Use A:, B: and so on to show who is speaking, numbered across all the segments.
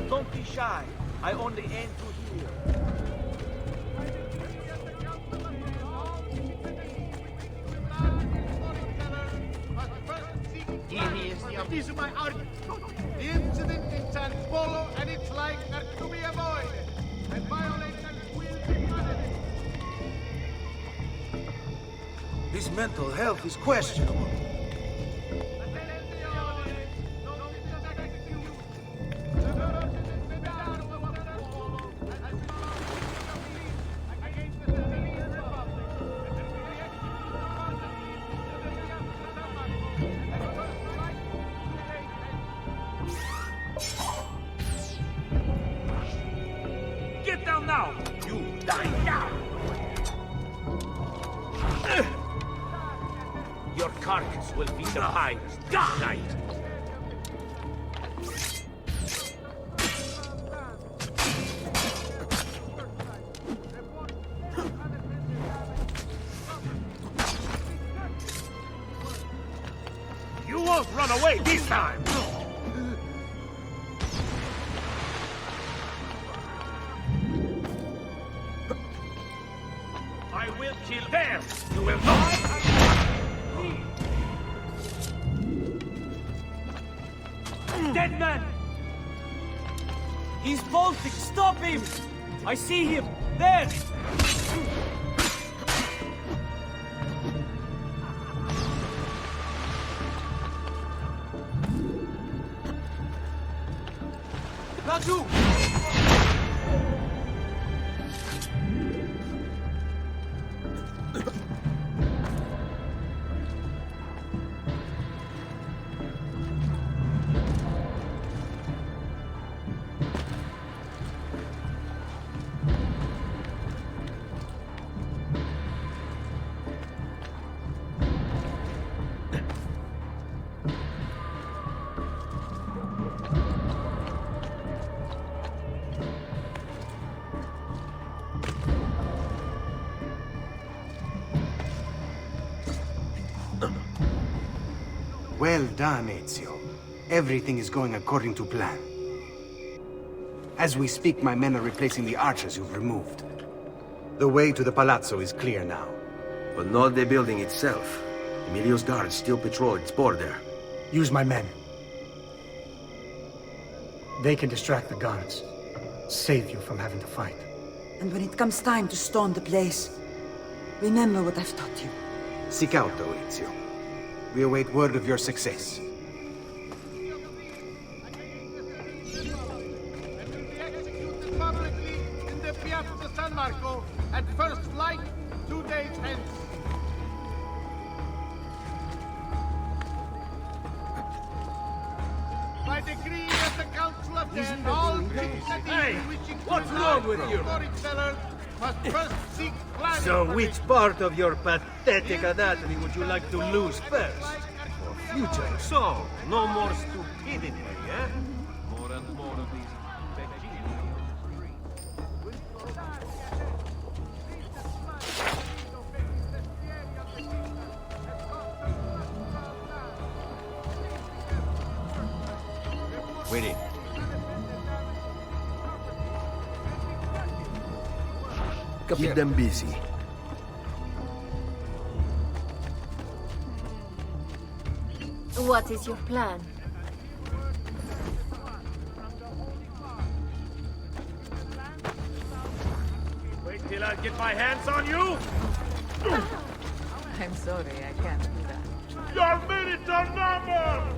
A: Don't be shy. I only aim to hear.
B: These are my arguments. The incident in San Polo and its like are to be avoided, and violations will be punished.
A: His mental health is questionable.
C: Get down now! You die now! Your carcass will be the pyre's night. You won't run away this time! I will kill them! You will not!
D: Dead man! He's bolting! Stop him! I see him! There!
A: Raju!
E: Well done, Ezio. Everything is going according to plan. As we speak, my men are replacing the archers you've removed. The way to the palazzo is clear now.
F: But not the building itself. Emilio's guards still patrol its border.
G: Use my men. They can distract the guards. Save you from having to fight.
H: And when it comes time to storm the place, remember what I've taught you.
E: Seek out, though, Ezio. We await word of your success.
B: And will be executed publicly in the Piazza San Marco at first light 2 days hence. By decree of the Council of Ten, all citizens wishing to
C: what's wrong with you?
B: storage cellars must first seek planning
I: So
B: permission.
I: which part of your pathetic anatomy would you like to lose first? For future song, no more stupidity, eh?
C: More and more of these
F: Waiting. Keep them busy.
J: What is your plan?
C: Wait till I get my hands on you!
K: I'm sorry, I can't do that.
C: Your minutes are numbered!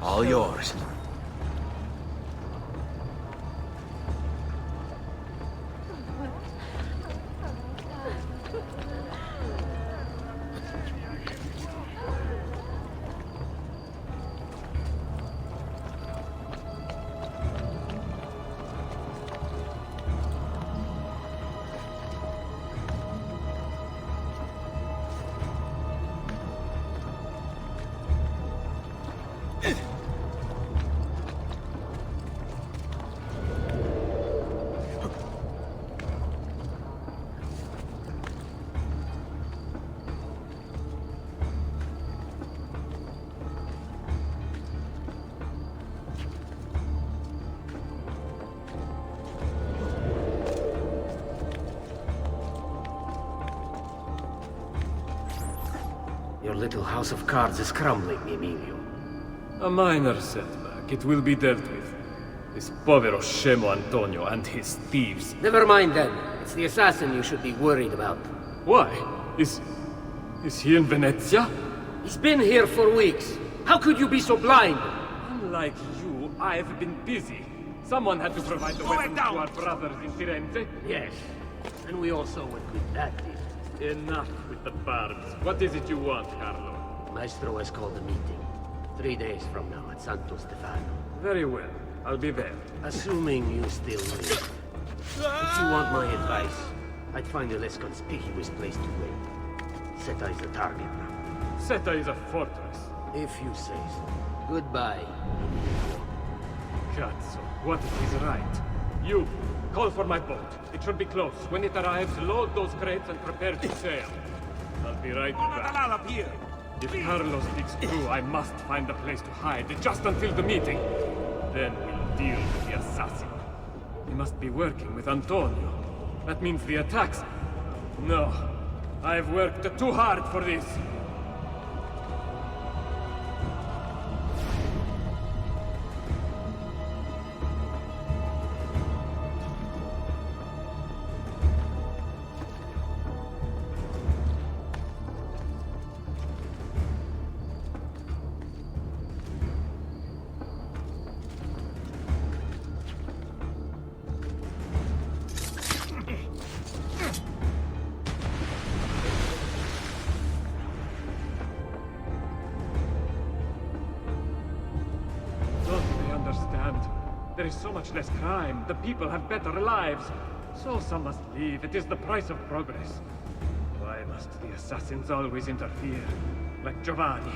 F: All yours. Your little house of cards is crumbling, Emilio.
K: A minor setback. It will be dealt with. This povero scemo Antonio and his thieves.
F: Never mind then. It's the assassin you should be worried about.
K: Why? Is he in Venezia?
F: He's been here for weeks. How could you be so blind?
K: Unlike you, I've been busy. Someone had to provide the weapons to our brothers in Firenze.
F: Yes. And we also went with that deal.
K: Enough with the barbs. What is it you want, Carlo?
F: Maestro has called a meeting. 3 days from now at Santo Stefano.
K: Very well. I'll be there.
F: Assuming you still live. If you want my advice, I'd find a less conspicuous place to wait. Seta is a target now.
K: Seta is a fortress.
F: If you say so. Goodbye.
K: Cazzo, what if he's right? You, call for my boat. It should be close. When it arrives, load those crates and prepare to sail. I'll be right back. If Carlo speaks true, I must find a place to hide, just until the meeting. Then we'll deal with the assassin. He must be working with Antonio. That means the attacks... No. I've worked too hard for this. There is so much less crime. The people have better lives. So some must leave. It is the price of progress. Why must the assassins always interfere? Like Giovanni.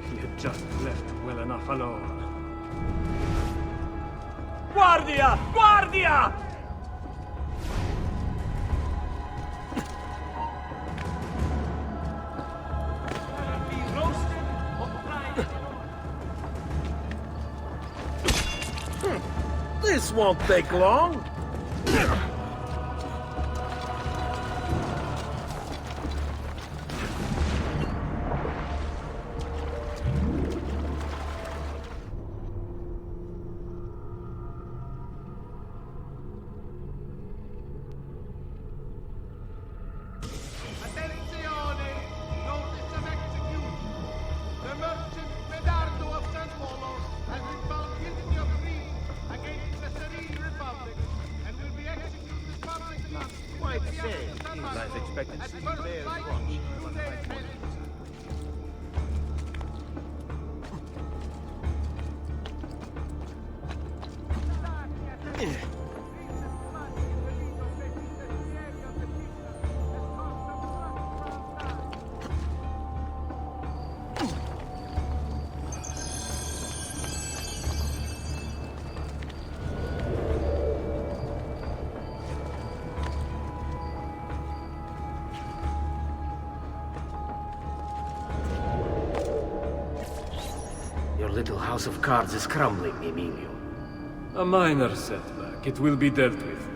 K: If he had just left well enough alone. Guardia! Guardia!
A: This won't take long.
F: Your little house of cards is crumbling, Emilio.
K: A minor setback. It will be dealt with.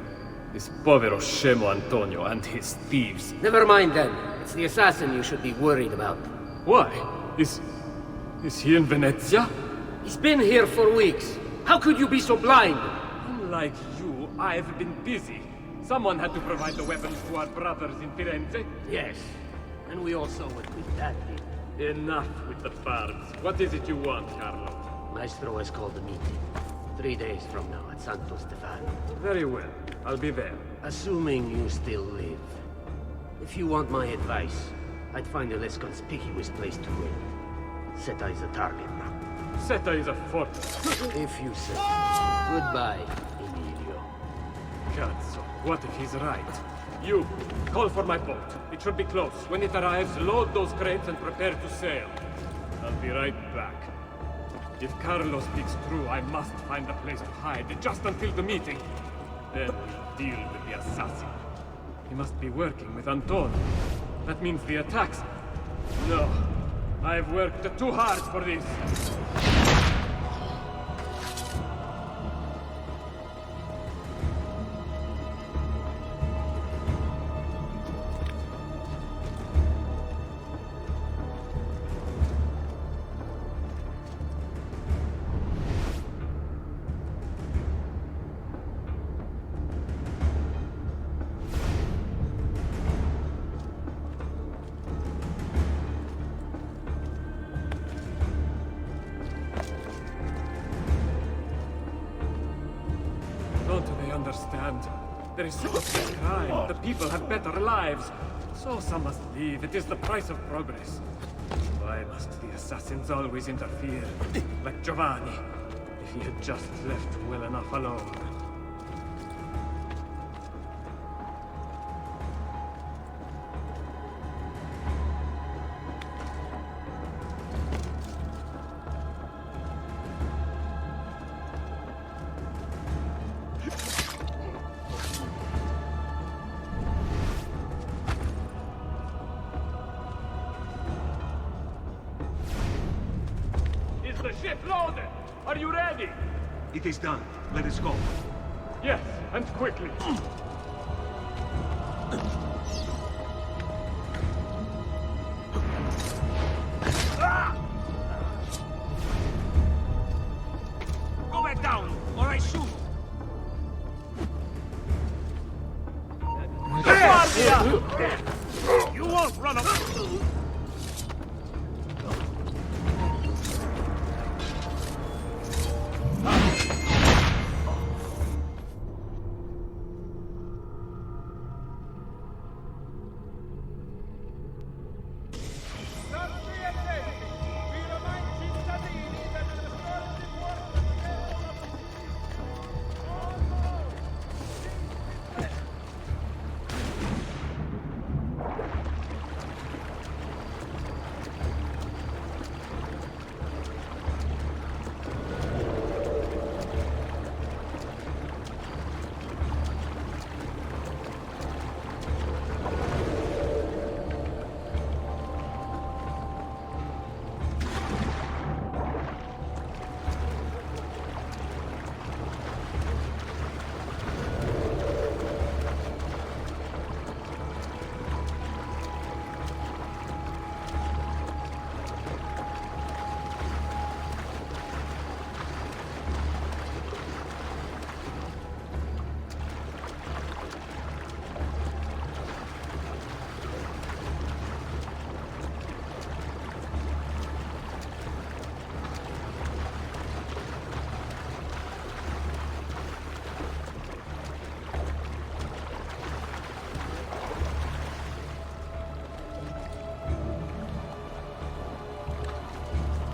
K: This povero scemo Antonio and his thieves.
F: Never mind then. It's the assassin you should be worried about.
K: Why? Is he in Venezia?
F: He's been here for weeks. How could you be so blind?
K: Unlike you, I've been busy. Someone had to provide the weapons to our brothers in Firenze.
F: Yes. And we also went with that deal.
K: Enough with the barbs. What is it you want, Carlo?
F: Maestro has called a meeting. 3 days from now at Santo Stefano.
K: Very well. I'll be there.
F: Assuming you still live. If you want my advice, I'd find a less conspicuous place to wait. Seta is a target now.
K: Seta is a fortress.
F: If you say. Goodbye, Emilio.
K: Cazzo, what if he's right? You, call for my boat. It should be close. When it arrives, load those crates and prepare to sail. I'll be right back. If Carlo speaks true, I must find a place to hide, just until the meeting. Then we'll deal with the assassin. He must be working with Antonio. That means the attacks. No. I've worked too hard for this. Understand. There is so much crime. The people have better lives. So some must leave. It is the price of progress. Why must the assassins always interfere? Like Giovanni. If he had just left well enough alone. The ship loaded! Are you ready?
A: It is done. Let us go.
K: Yes, and quickly.
C: Go back down, or I shoot!
K: You won't run away!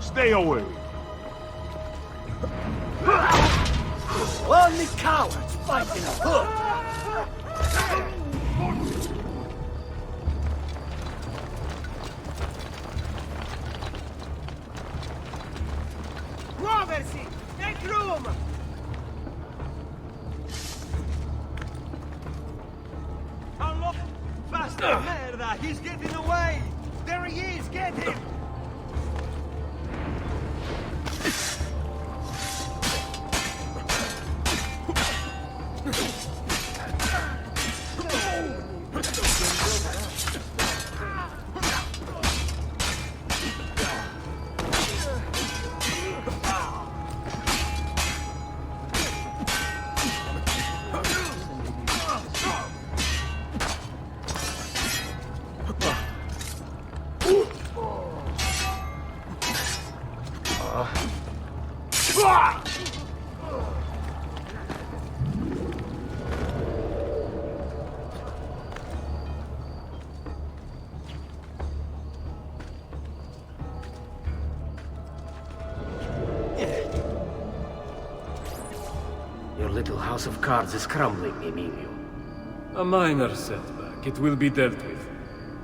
A: Stay away.
D: Only cowards fight in the hood.
I: Muoversi! Make room! Unlock! Faster! Merda! He's getting away! There he is! Get him!
F: Your little house of cards is crumbling, Emilio.
K: A minor setback. It will be dealt with.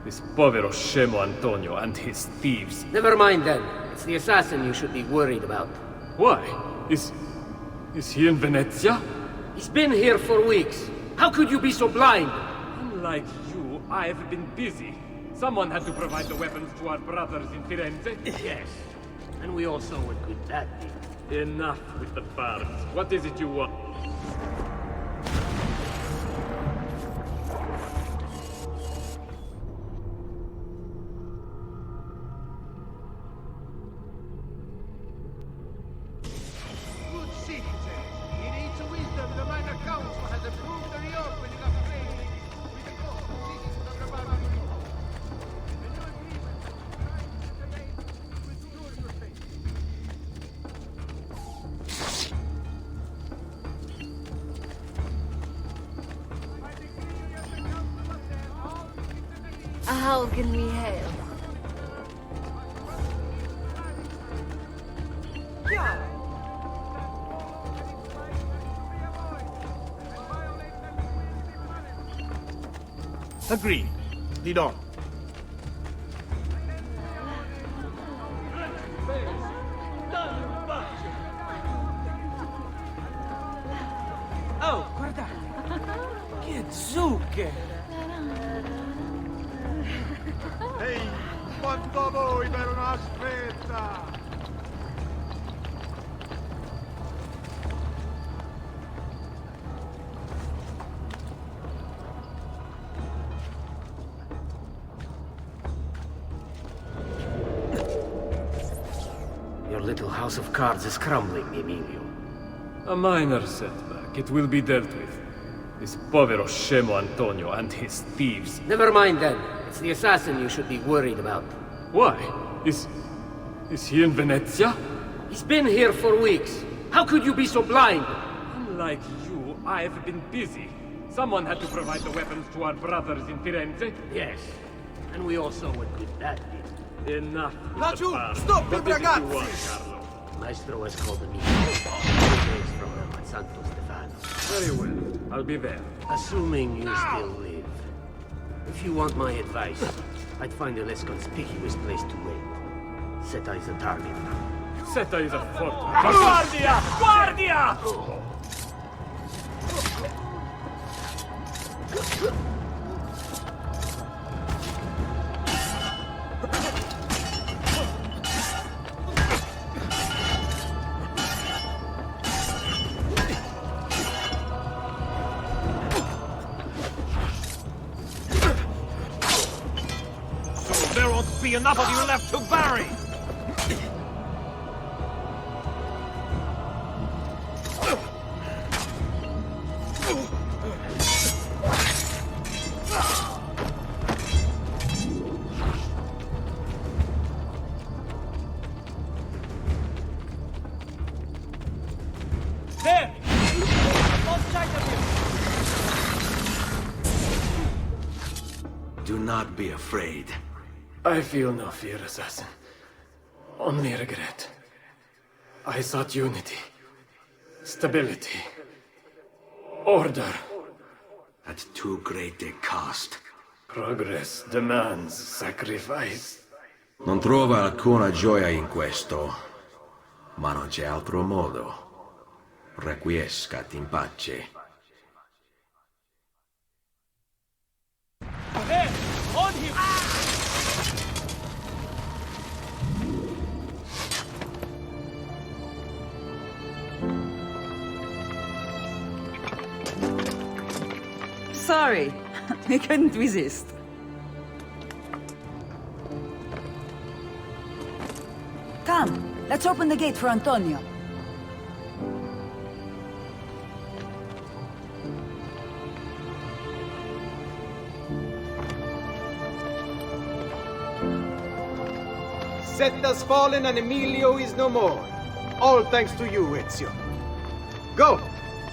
K: This povero scemo Antonio and his thieves.
F: Never mind then. It's the assassin you should be worried about.
K: Why? Is he in Venezia?
F: He's been here for weeks. How could you be so blind?
K: Unlike you, I've been busy. Someone had to provide the weapons to our brothers in Firenze.
F: Yes. And we all saw what good that did.
K: Enough with the bards. What is it you want?
B: Good citizens, in its wisdom, the minor council has approved the reopening of trade with the coastal cities of the Republic. The new agreement has been signed with your fate.
J: How can we help?
A: Agreed. Lead on.
D: Oh, guardate! Che zucche!
B: Ehi, quanto a voi per una aspetta!
F: Your little house of cards is crumbling, Emilio.
K: A minor setback. It will be dealt with. This povero scemo Antonio and his thieves.
F: Never mind then. It's the assassin you should be worried about.
K: Why? Is he in Venezia?
F: He's been here for weeks. How could you be so blind?
K: Unlike you, I've been busy. Someone had to provide the weapons to our brothers in Firenze.
F: Yes. And we all saw what good that did.
K: Enough with
A: Laggiù,
K: the bards.
A: stoppi,
K: What is it you
A: ragazzi!
K: want, Carlo?
F: Maestro has called a meeting. Days from now at Santo Stefano.
K: Very well. I'll be there.
F: Assuming you still live. If you want my advice, I'd find a less conspicuous place to wait. Seta is a target now.
K: Seta is a fortress. Guardia! Guardia!
A: There won't be enough of you left to bury!
D: There! Both sides of you!
A: Do not be afraid.
K: I feel no fear, assassin. Only regret. I sought unity, stability, order.
A: At too great a cost.
K: Progress demands sacrifice.
A: Non trova alcuna gioia in questo, ma non c'è altro modo. Requiescat in pace.
D: There! On him!
H: Sorry, I couldn't resist. Come, let's open the gate for Antonio.
E: Seta's fallen and Emilio is no more. All thanks to you, Ezio. Go!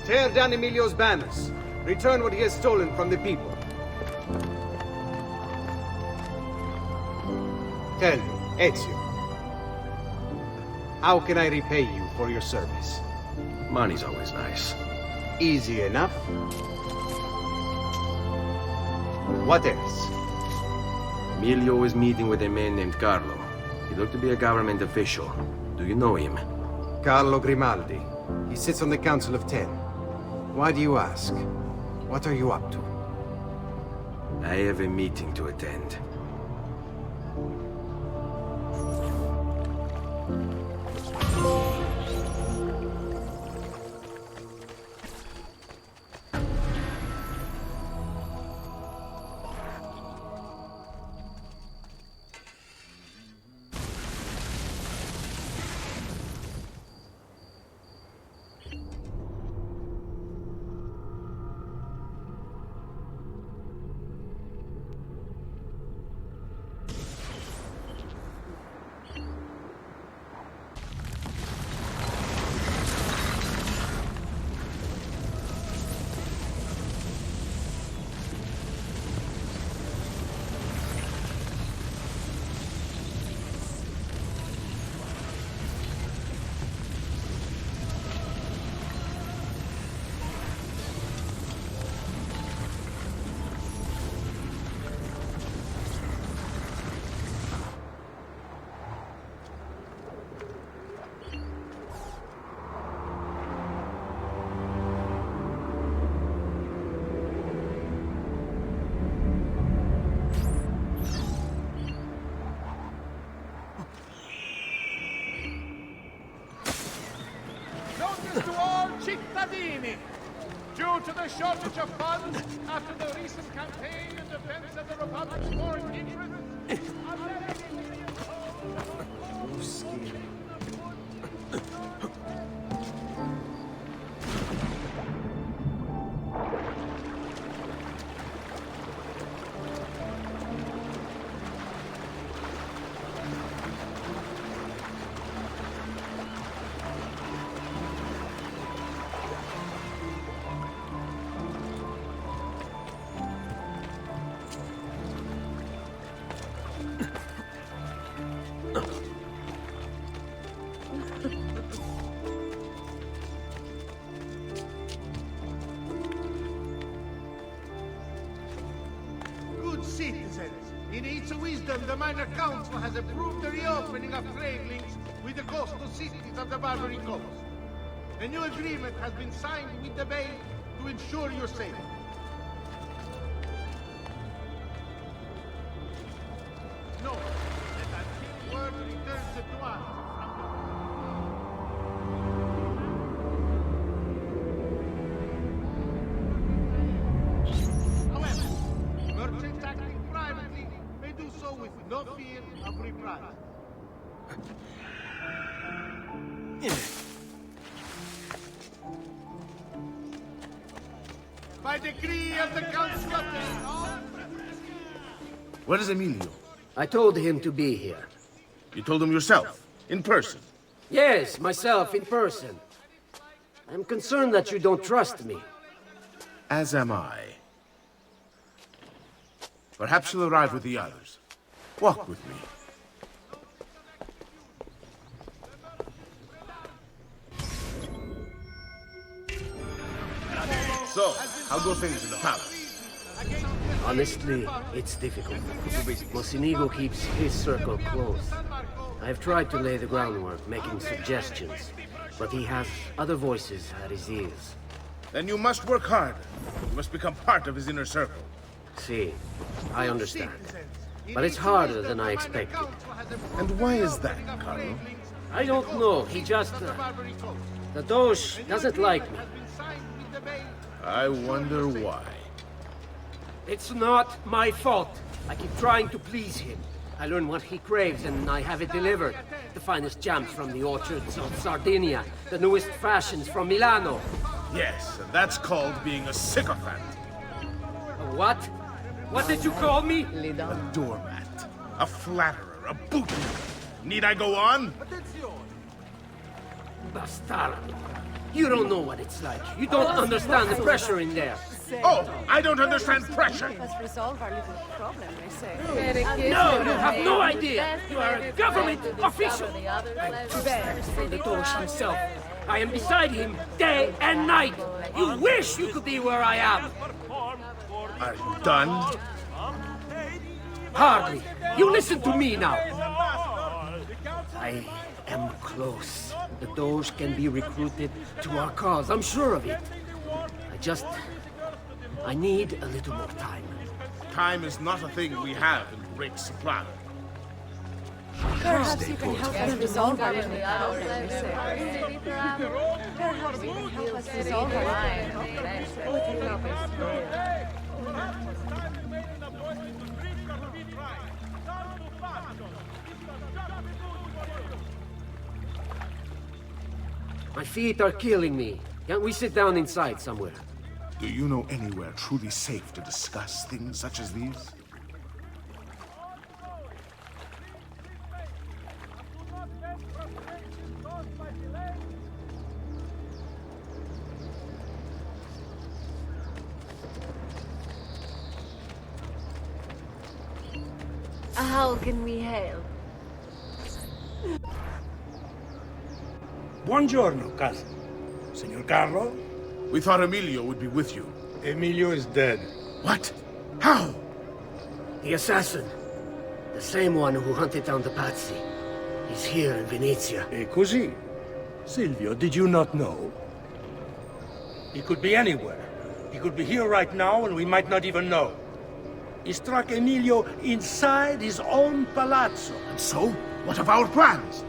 E: Tear down Emilio's banners. Return what he has stolen from the people. Tell me, Ezio. How can I repay you for your service?
A: Money's always nice.
E: Easy enough. What else?
A: Emilio is meeting with a man named Carlo. He looked to be a government official. Do you know him?
E: Carlo Grimaldi. He sits on the Council of Ten. Why do you ask? What are you up to?
A: I have a meeting to attend.
B: Notice to all cittadini! Due to the shortage of funds after the recent campaign in defense of the Republic's foreign interests, citizens, in its wisdom, the Minor Council has approved the reopening of trade links with the coastal cities of the Barbary Coast. A new agreement has been signed with the Bay to ensure your safety. Note that until word returns to us merchants acting privately may do so with no fear of reprisal. By decree of the Council of
I: Where is Emilio?
F: I told him to be here.
I: You told him yourself, in person.
F: Yes, myself, in person. I'm concerned that you don't trust me.
I: As am I. Perhaps you'll arrive with the others. Walk with me. So, how go things in the palace?
F: Honestly, it's difficult. Mocenigo keeps his circle close. I've tried to lay the groundwork, making suggestions, but he has other voices at his ears.
I: Then you must work harder. You must become part of his inner circle.
F: See, I understand. But it's harder than I expected.
I: And why is that, Carlo?
F: I don't know, he just... the Doge doesn't like me.
I: I wonder why.
F: It's not my fault. I keep trying to please him. I learn what he craves and I have it delivered. The finest jams from the orchards of Sardinia, the newest fashions from Milano.
I: Yes, and that's called being a sycophant.
F: A what? What did you call me?
I: A doormat, a flatterer, a bootlegger. Need I go on?
F: Bastardo. You don't know what it's like. You don't understand the pressure in there.
I: Oh, I don't understand pressure.
J: Resolve our little problem, they say.
F: No, you have no idea. You are a government official. I'm too bad for the Doge himself. I am beside him day and night. You wish you could be where I am.
I: Are you done?
F: Hardly. You listen to me now. I am close. The Doge can be recruited to our cause, I'm sure of it. I need a little more time.
B: Time is not a thing we have in great supply.
J: Perhaps you can help us resolve our little problem, they say. Perhaps you can help us resolve our little problem.
F: My feet are killing me. Can't we sit down inside somewhere?
L: Do you know anywhere truly safe to discuss things such as these?
J: How can we help?
I: Buongiorno, cousin. Signor Carlo?
L: We thought Emilio would be with you.
I: Emilio is dead.
L: What? How?
F: The assassin. The same one who hunted down the Pazzi. He's here in Venezia.
I: E così? Silvio, did you not know? He could be anywhere. He could be here right now and we might not even know. He struck Emilio inside his own palazzo.
L: And so? What of our plans?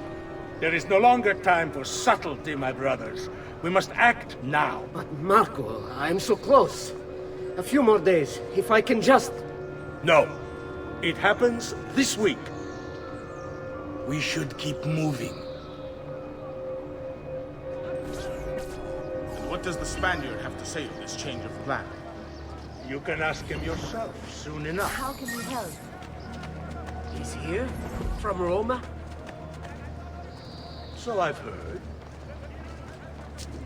I: There is no longer time for subtlety, my brothers. We must act now.
F: But Marco, I'm so close. A few more days, if I can just...
I: No. It happens this week. We should keep moving.
L: And what does the Spaniard have to say of this change of plan?
I: You can ask him yourself soon enough.
J: How can we help?
F: He's here? From Roma?
I: So I've heard.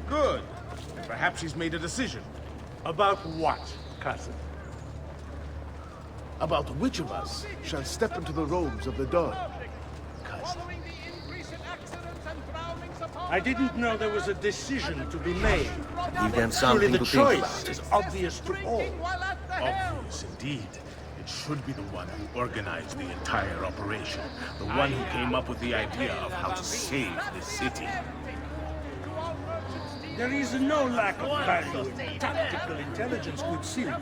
L: Good. And perhaps he's made a decision.
I: About what, cousin?
L: About which of us shall step into the robes of the Doge, cousin.
I: I didn't know there was a decision to be made.
A: Give them
I: Surely
A: something
I: the
A: to think
I: choice
A: about.
I: is obvious to all.
L: Obvious indeed. It should be the one who organized the entire operation. The one who came up with the idea of how to save the city.
I: There is no lack of value in tactical intelligence, good Silvio.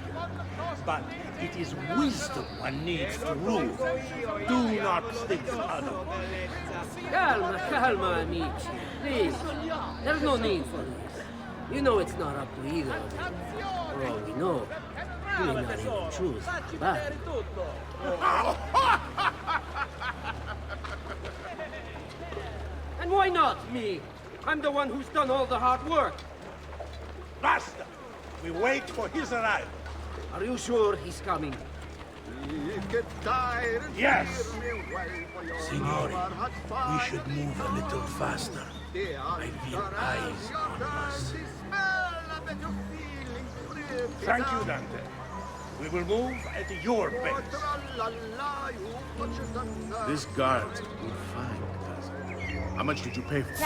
I: But it is wisdom one needs to rule. Do not think otherwise.
F: Calma, calma, amici. Please. There's no need for this. You know it's not up to either of you. For all we know, you may not even choose to battle. And why not me? I'm the one who's done all the hard work.
I: Basta! We wait for his arrival.
F: Are you sure he's coming?
I: Yes! Signori, we should move a little faster. I feel eyes on us. Thank you, Dante. We will move at your pace.
L: This guard's a good find, cousin. How much did you pay for it?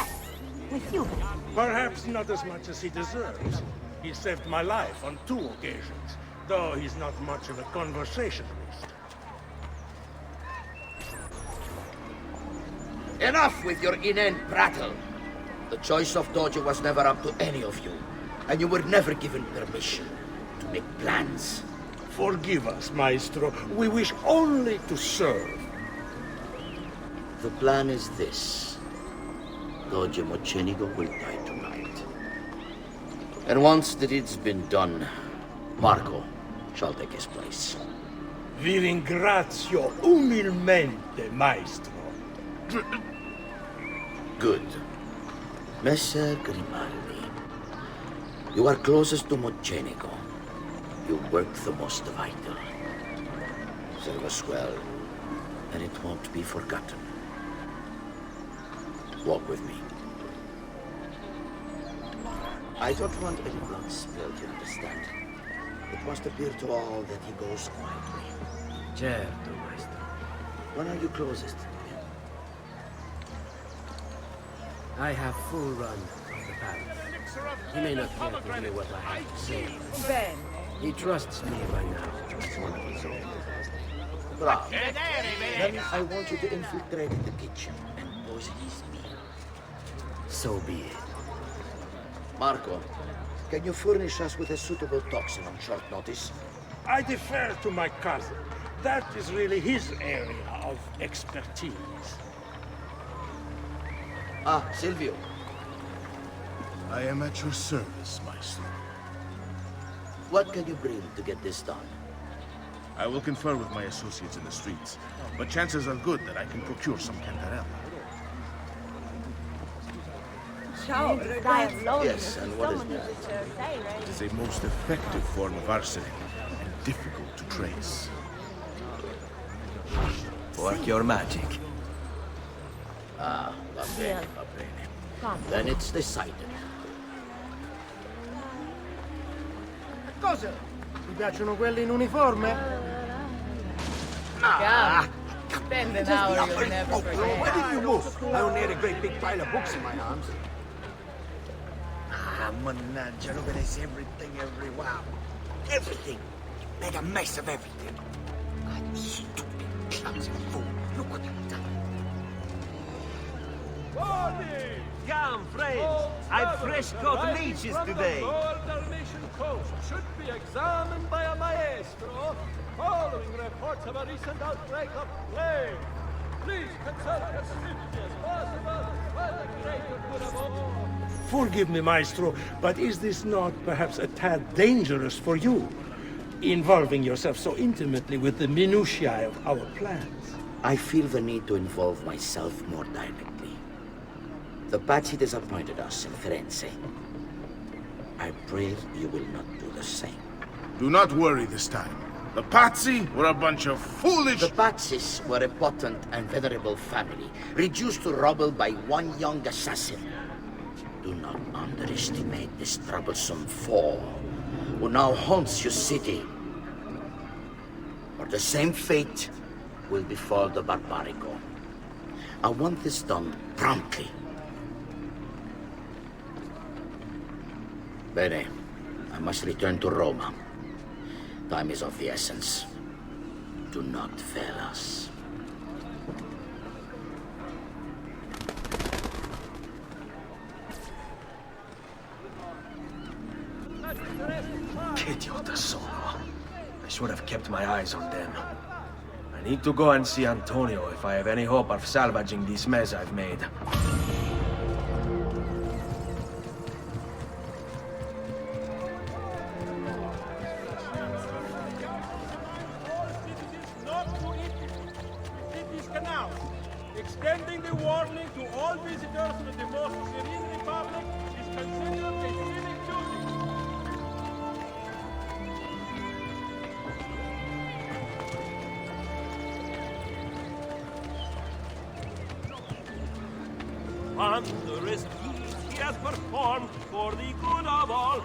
J: With you.
I: Perhaps not as much as he deserves. He saved my life on 2 occasions, though he's not much of a conversationalist.
M: Enough with your inane prattle. The choice of Doge was never up to any of you, and you were never given permission to make plans.
I: Forgive us, Maestro. We wish only to serve.
M: The plan is this. Doge Mocenigo will die tonight. And once the deed's been done, Marco shall take his place.
I: Vi ringrazio umilmente, Maestro.
M: Good. Messer Grimaldi, you are closest to Mocenigo. You work the most vital. Serve us well, and it won't be forgotten. Walk with me. I don't want any blood spilled, you understand? It must appear to all that he goes quietly.
F: Certo, Maestro.
M: When are you closest to him?
F: I have full run of the palace. He may not care to hear what I have to say.
J: Ben.
F: He trusts me by now. It's one of his own.
M: Bravo. Then I want you to infiltrate the kitchen and poison his meal.
F: So be it.
M: Marco, can you furnish us with a suitable toxin on short notice?
I: I defer to my cousin. That is really his area of expertise.
M: Ah, Silvio.
L: I am at your service, Maestro.
M: What can you bring to get this done?
L: I will confer with my associates in the streets, but chances are good that I can procure some cantarella.
M: Yes, and what is that?
L: It is a most effective form of arsenic, and difficult to trace.
A: Work your magic.
M: Ah, va bene, va bene. Then it's decided.
G: Cosa? Ti piacciono quelli in uniforme?
J: God. Spend an hour, you'll never
E: Where did you
J: forget.
E: move? I only had a great big pile of books in my arms.
B: Ah, mannaggia, look at this, everything everywhere. Everything. Made a mess of everything. God, you stupid, clumsy fool. Look what you've done.
C: Come, friends. I've fresh caught leeches today.
K: The Dalmatian coast should be examined by a maestro following reports of a recent outbreak of plague. Please consult as swiftly as possible for the greater good of all.
I: Forgive me, Maestro, but is this not perhaps a tad dangerous for you? Involving yourself so intimately with the minutiae of our plans.
M: I feel the need to involve myself more directly. The Pazzi disappointed us in Firenze. I pray you will not do the same.
L: Do not worry this time. The Pazzi were a bunch of foolish...
M: The Pazzis were a potent and venerable family, reduced to rubble by one young assassin. Do not underestimate this troublesome foe, who now haunts your city. Or the same fate will befall the Barbarico. I want this done promptly. Bene, I must return to Roma. Time is of the essence. Do not fail us.
A: Che idiota sono. I should have kept my eyes on them. I need to go and see Antonio if I have any hope of salvaging this mess I've made.
K: Extending the warning to all visitors to the most serene republic is considered a civic duty. Wondrous deeds he has performed for the good of all.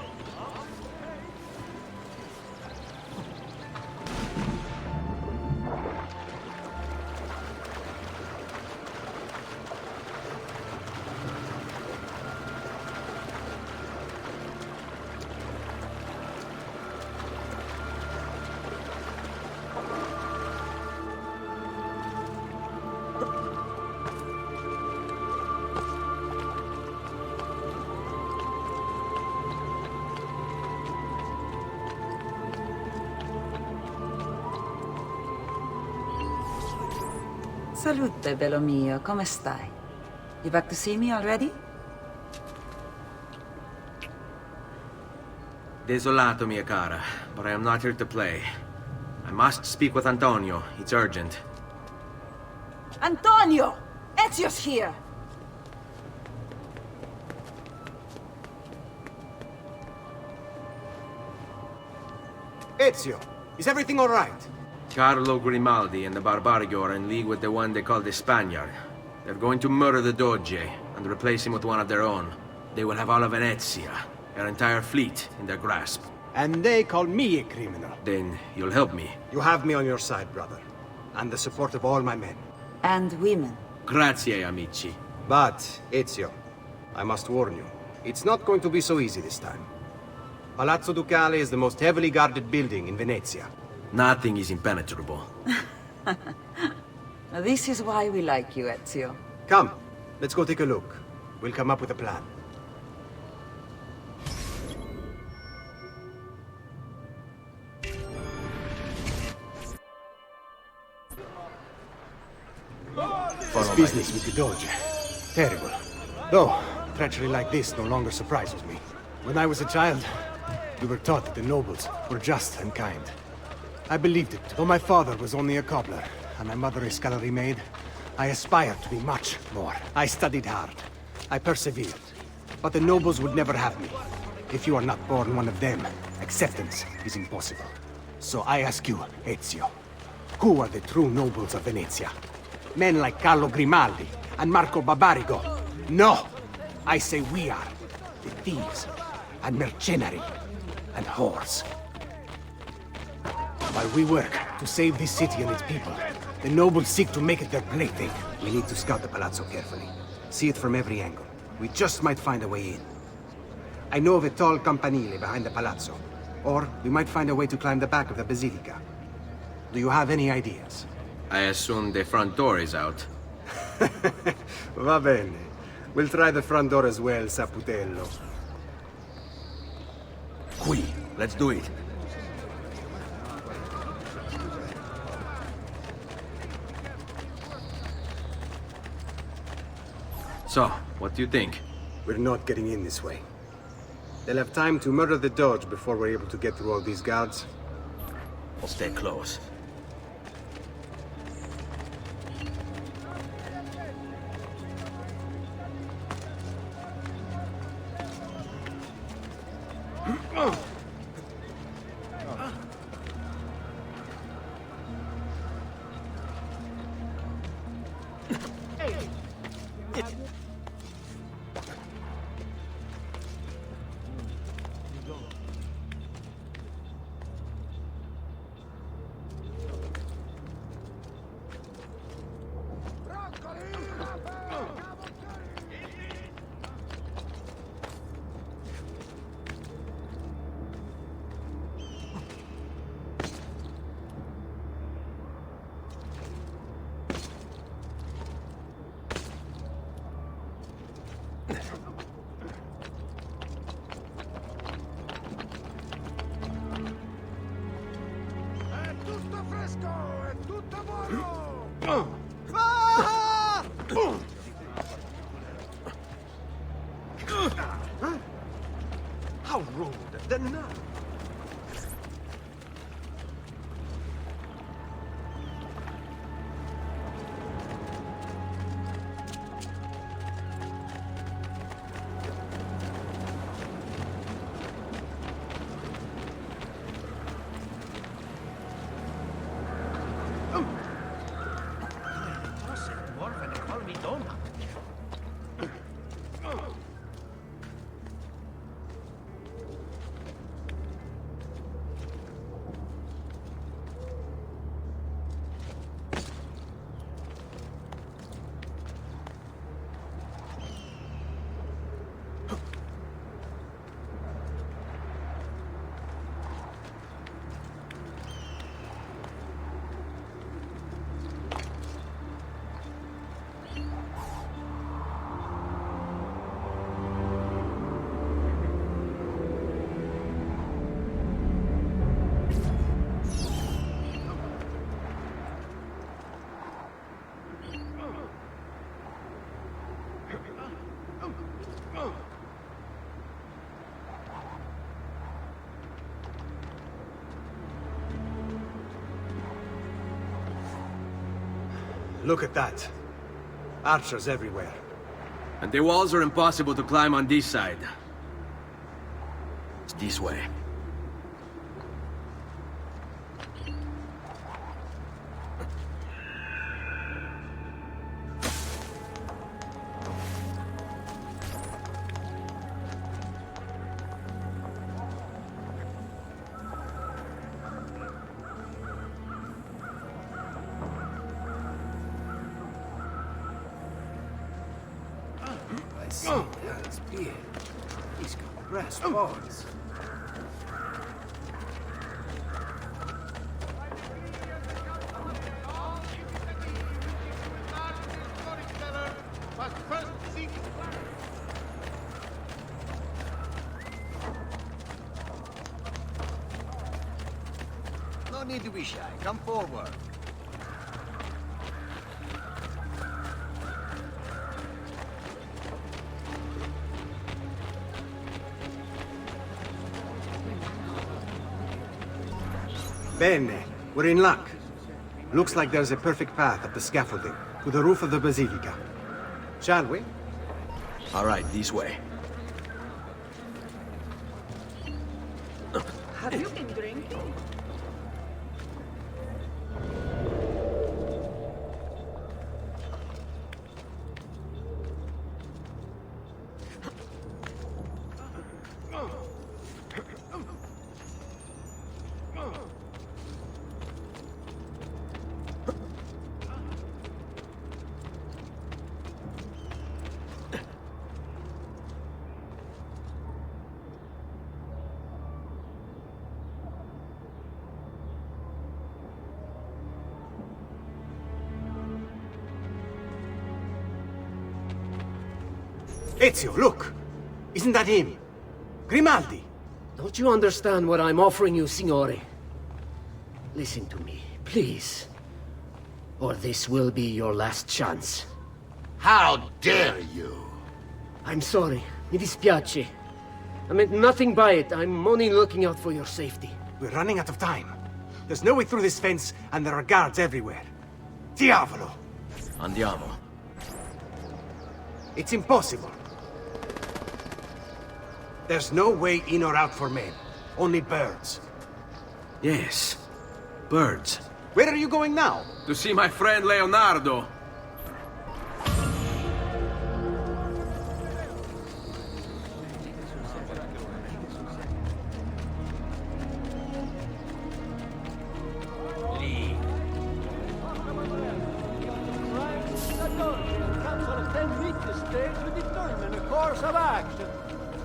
H: Salute, bello mio. Come stai? You back to see me already?
A: Desolato, mia cara, but I am not here to play. I must speak with Antonio. It's urgent.
H: Antonio! Ezio's here!
E: Ezio, is everything all right?
A: Carlo Grimaldi and the Barbarigo are in league with the one they call the Spaniard. They're going to murder the Doge and replace him with one of their own. They will have all of Venezia, their entire fleet, in their grasp.
E: And they call me a criminal.
A: Then you'll help me.
E: You have me on your side, brother. And the support of all my men.
H: And women.
A: Grazie, amici.
E: But, Ezio, I must warn you. It's not going to be so easy this time. Palazzo Ducale is the most heavily guarded building in Venezia.
A: Nothing is impenetrable.
H: This is why we like you, Ezio.
E: Come, let's go take a look. We'll come up with a plan. This business with the Doge. Terrible. Though, treachery like this no longer surprises me. When I was a child, we were taught that the nobles were just and kind. I believed it, though my father was only a cobbler, and my mother a scullery maid. I aspired to be much more. I studied hard. I persevered. But the nobles would never have me. If you are not born one of them, acceptance is impossible. So I ask you, Ezio, who are the true nobles of Venezia? Men like Carlo Grimaldi and Marco Barbarigo? No! I say we are. The thieves and mercenary and whores. While we work to save this city and its people, the nobles seek to make it their plaything. We need to scout the palazzo carefully. See it from every angle. We just might find a way in. I know of a tall campanile behind the palazzo. Or we might find a way to climb the back of the basilica. Do you have any ideas?
A: I assume the front door is out.
E: Va bene. We'll try the front door as well, Saputello.
A: Qui, let's do it. So, what do you think?
E: We're not getting in this way. They'll have time to murder the Doge before we're able to get through all these guards.
A: We'll stay close.
C: How rude! Then now.
E: Look at that. Archers everywhere.
A: And the walls are impossible to climb on this side. It's this way.
F: That's big. He's got brass balls.
B: No need to be shy. Come forward.
E: Bene. We're in luck. Looks like there's a perfect path up the scaffolding to the roof of the Basilica. Shall we?
A: All right, this way.
J: Have you been drinking?
E: Ezio, look! Isn't that him? Grimaldi!
F: Don't you understand what I'm offering you, Signore? Listen to me, please. Or this will be your last chance.
B: How dare you!
F: I'm sorry. Mi dispiace. I meant nothing by it. I'm only looking out for your safety.
E: We're running out of time. There's no way through this fence, and there are guards everywhere. Diavolo!
A: Andiamo.
E: It's impossible. There's no way in or out for men. Only birds.
A: Yes. Birds.
E: Where are you going now?
A: To see my friend Leonardo.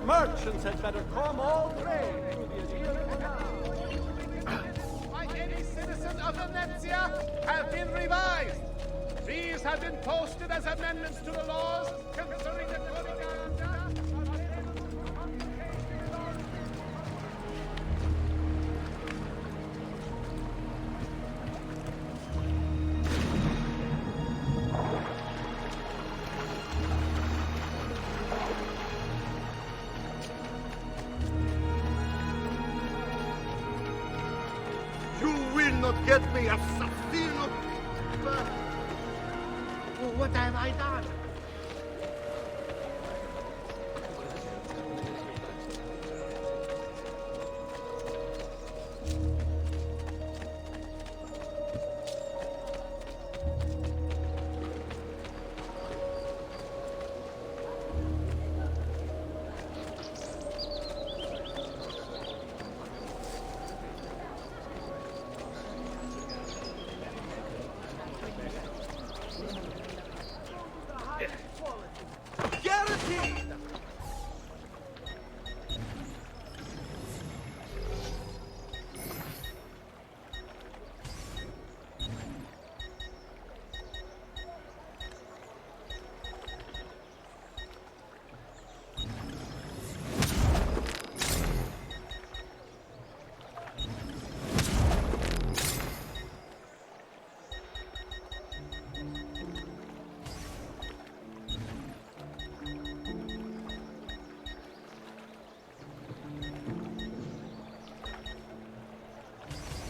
B: Merchants had better come all trade. Like any citizen of Venezia, have been revised. These have been posted as amendments to the laws concerning the get me a assassino! What have I done?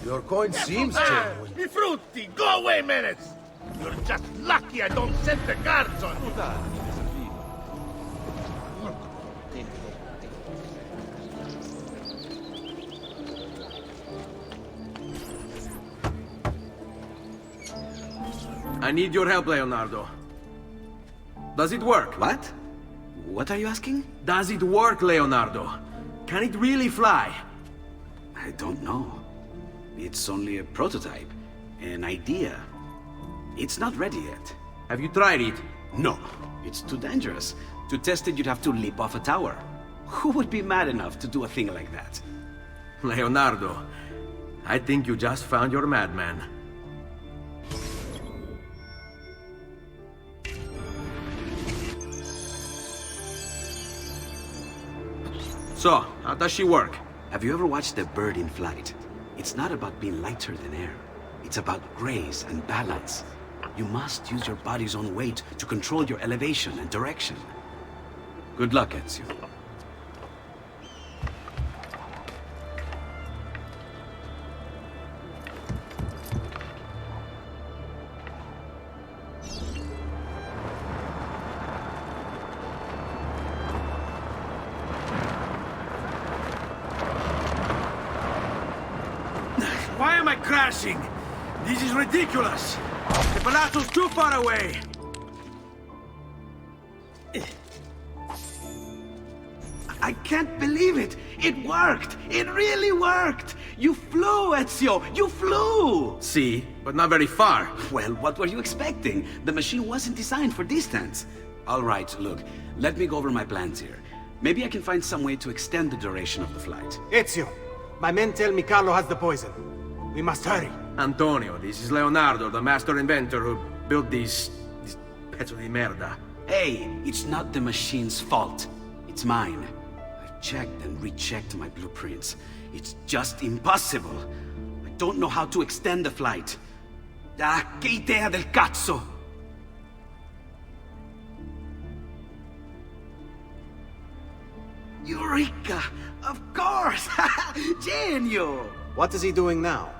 N: Your coin seems genuine.
B: I frutti! Go away, Menace! You're just lucky I don't send the guards on you!
A: I need your help, Leonardo. Does it work?
O: What? What are you asking?
A: Does it work, Leonardo? Can it really fly?
O: I don't know. It's only a prototype, an idea. It's not ready yet.
A: Have you tried it?
O: No, it's too dangerous. To test it, you'd have to leap off a tower. Who would be mad enough to do a thing like that?
A: Leonardo, I think you just found your madman. So, how does she work?
O: Have you ever watched a bird in flight? It's not about being lighter than air. It's about grace and balance. You must use your body's own weight to control your elevation and direction. Good luck, Ezio.
A: Why am I crashing? This is ridiculous. The palazzo's too far away.
O: I can't believe it! It worked! It really worked! You flew, Ezio! You flew!
A: See, but not very far.
O: Well, what were you expecting? The machine wasn't designed for distance. All right, look, let me go over my plans here. Maybe I can find some way to extend the duration of the flight.
E: Ezio, my men tell me Carlo has the poison. We must hurry.
A: Antonio, this is Leonardo, the master inventor who built these pezzo di merda.
O: Hey, it's not the machine's fault. It's mine. I've checked and rechecked my blueprints. It's just impossible. I don't know how to extend the flight. Ah, che idea del cazzo! Eureka! Of course! Genio!
E: What is he doing now?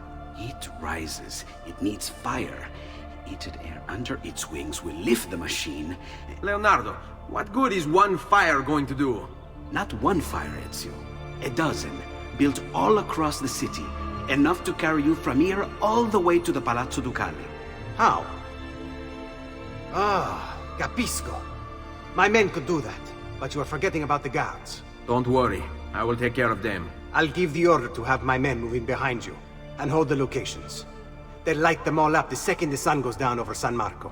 O: It rises. It needs fire. Heated air under its wings will lift the machine.
A: Leonardo, what good is one fire going to do?
O: Not one fire, Ezio. A dozen, built all across the city. Enough to carry you from here all the way to the Palazzo Ducale.
E: How? Ah, capisco. My men could do that, but you are forgetting about the guards.
A: Don't worry, I will take care of them.
E: I'll give the order to have my men move in behind you, and hold the locations. They'll light them all up the second the sun goes down over San Marco.